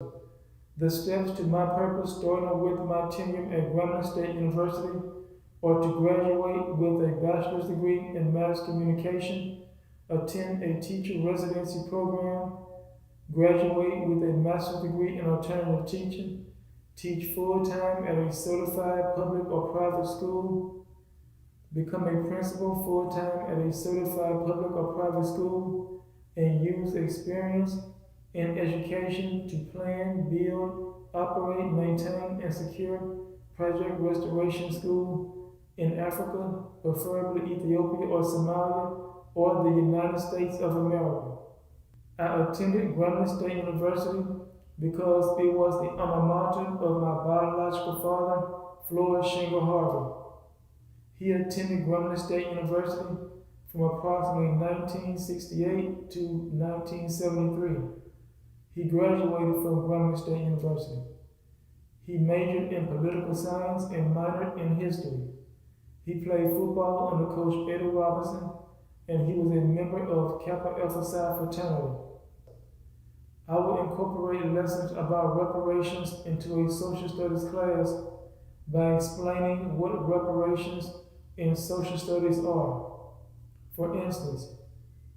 The steps to my purpose, starting with my tenure at Grambling State University, are to graduate with a bachelor's degree in mass communication, attend a teacher residency program, graduate with a master's degree in alternative teaching, teach full-time at a certified public or private school, become a principal full-time at a certified public or private school, and use experience in education to plan, build, operate, maintain, and secure project restoration school in Africa, preferably Ethiopia or Somalia, or the United States of America. I attended Grambling State University because it was the alma mater of my biological father, Floyd Shingle Harvey. He attended Grambling State University from approximately 1968 to 1973. He graduated from Grambling State University. He majored in political science and minored in history. He played football under Coach Eddie Robinson, and he was a member of Kappa Alpha Psi fraternity. I will incorporate lessons about reparations into a social studies class by explaining what reparations in social studies are. For instance,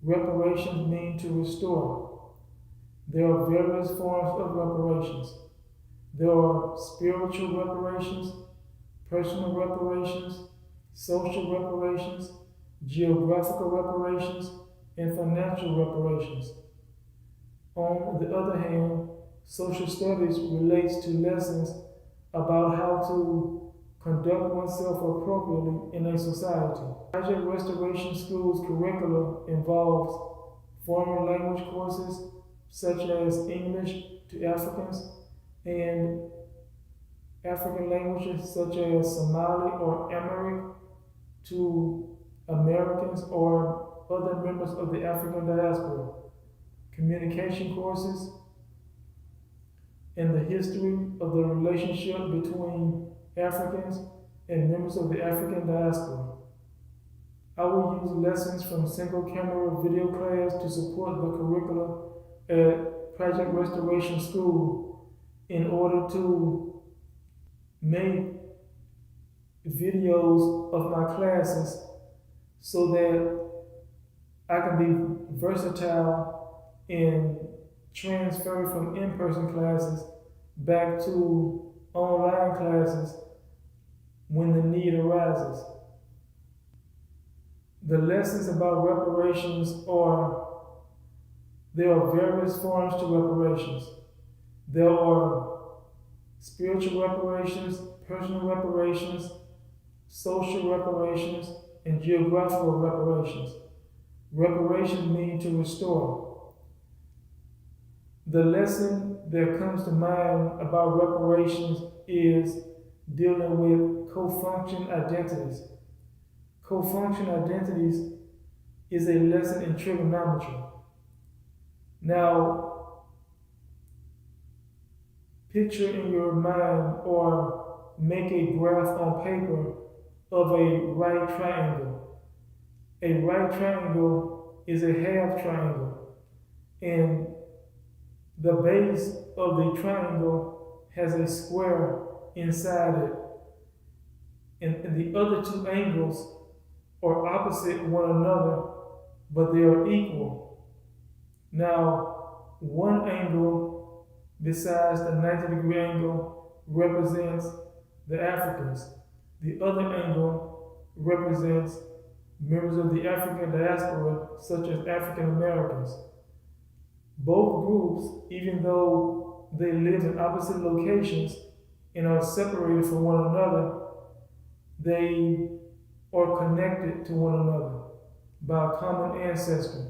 reparations mean to restore. There are various forms of reparations. There are spiritual reparations, personal reparations, social reparations, geographical reparations, and financial reparations. On the other hand, social studies relates to lessons about how to conduct oneself appropriately in a society. Project Restoration School's curriculum involves foreign language courses such as English to Africans and African languages such as Somali or Amharic to Americans or other members of the African diaspora, communication courses, and the history of the relationship between Africans and members of the African diaspora. I will use lessons from single camera video class to support the curricula at Project Restoration School in order to make videos of my classes so that I can be versatile and transfer from in-person classes back to online classes when the need arises. The lessons about reparations are there are various forms to reparations. There are spiritual reparations, personal reparations, social reparations, and geographical reparations. Reparations mean to restore. The lesson that comes to mind about reparations is dealing with co-function identities. Co-function identities is a lesson in trigonometry. Now, picture in your mind or make a graph on paper of a right triangle. A right triangle is a half triangle, and the base of the triangle has a square inside it, and the other two angles are opposite one another, but they are equal. Now, one angle besides the 90-degree angle represents the Africans. The other angle represents members of the African diaspora, such as African Americans. Both groups, even though they live in opposite locations and are separated from one another, they are connected to one another by a common ancestry,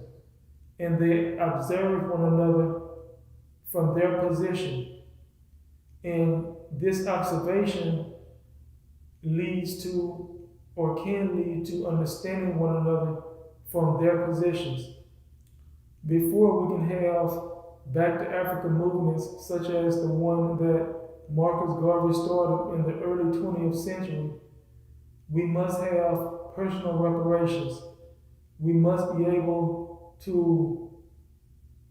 and they observe one another from their position. And this observation leads to or can lead to understanding one another from their positions. Before we can have back to Africa movements such as the one that Marcus Garvey started in the early 20th century, we must have personal reparations. We must be able to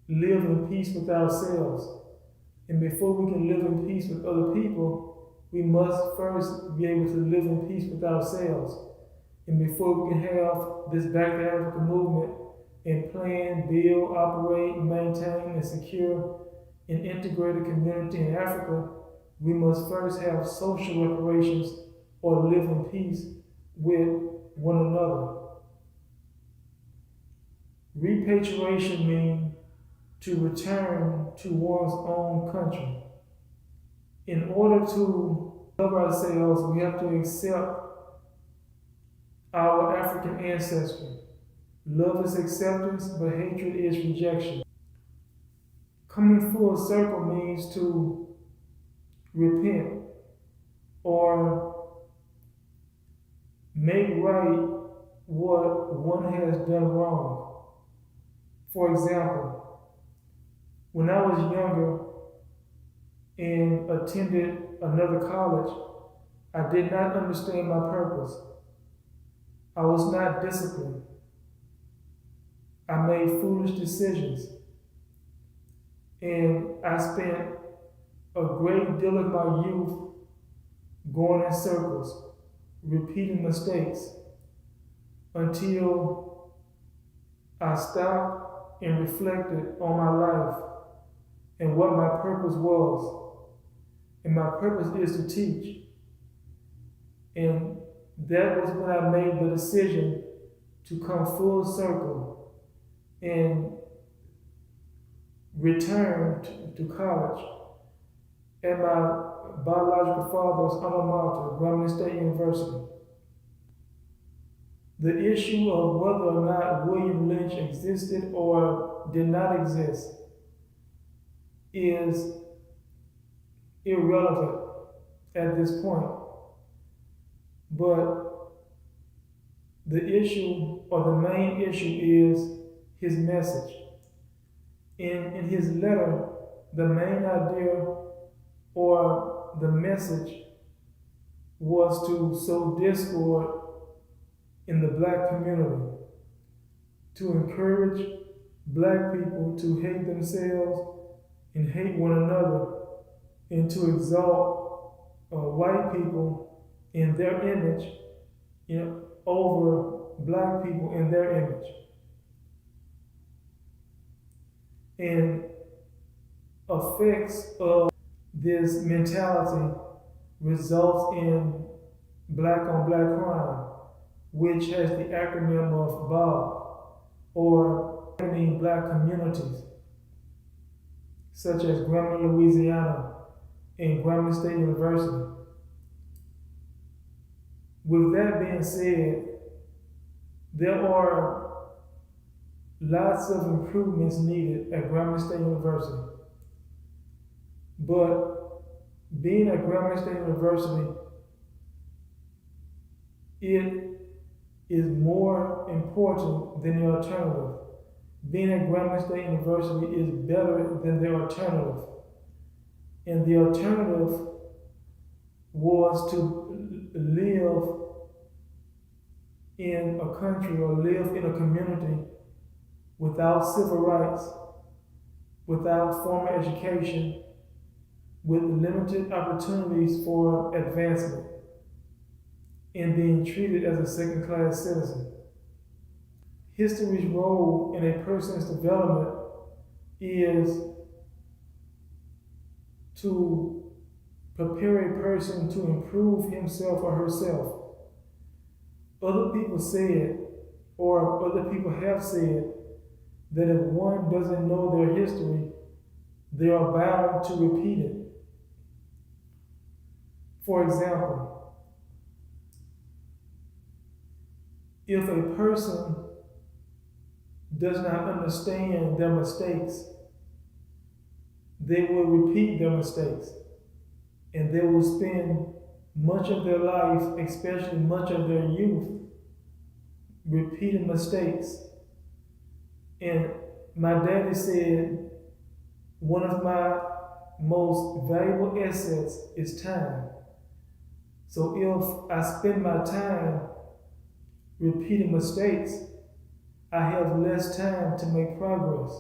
live in peace with ourselves. And before we can live in peace with other people, we must first be able to live in peace with ourselves. And before we can have this Back to Africa movement and plan, build, operate, maintain, and secure an integrated community in Africa, we must first have social reparations or live in peace with one another. Repatriation means to return to one's own country. In order to love ourselves, we have to accept our African ancestry. Love is acceptance, but hatred is rejection. Coming full circle means to repent or make right what one has done wrong. For example, when I was younger and attended another college, I did not understand my purpose. I was not disciplined. I made foolish decisions. And I spent a great deal of my youth going in circles, repeating mistakes, until I stopped and reflected on my life and what my purpose was. And my purpose is to teach. And that was when I made the decision to come full circle and return to college at my biological father's alma mater, Grambling State University. The issue of whether or not William Lynch existed or did not exist is irrelevant at this point. But the issue, or the main issue, is his message. In his letter, the main idea or the message was to sow discord in the Black community, to encourage Black people to hate themselves and hate one another, and to exalt white people in their image, over Black people in their image. And effects of this mentality results in Black on Black crime, which has the acronym of BOB, or Black communities, such as Grambling, Louisiana, and Grambling State University. With that being said, there are lots of improvements needed at Grambling State University. But being at Grambling State University, it is more important than the alternative. Being at Grambling State University is better than the alternative. And the alternative was to live in a country or live in a community without civil rights, without formal education, with limited opportunities for advancement, and being treated as a second-class citizen. History's role in a person's development is to prepare a person to improve himself or herself. Other people said, or other people have said, that if one doesn't know their history, they are bound to repeat it. For example, if a person does not understand their mistakes, they will repeat their mistakes, and they will spend much of their life, especially much of their youth, repeating mistakes. And my daddy said, one of my most valuable assets is time. So if I spend my time repeating mistakes, I have less time to make progress.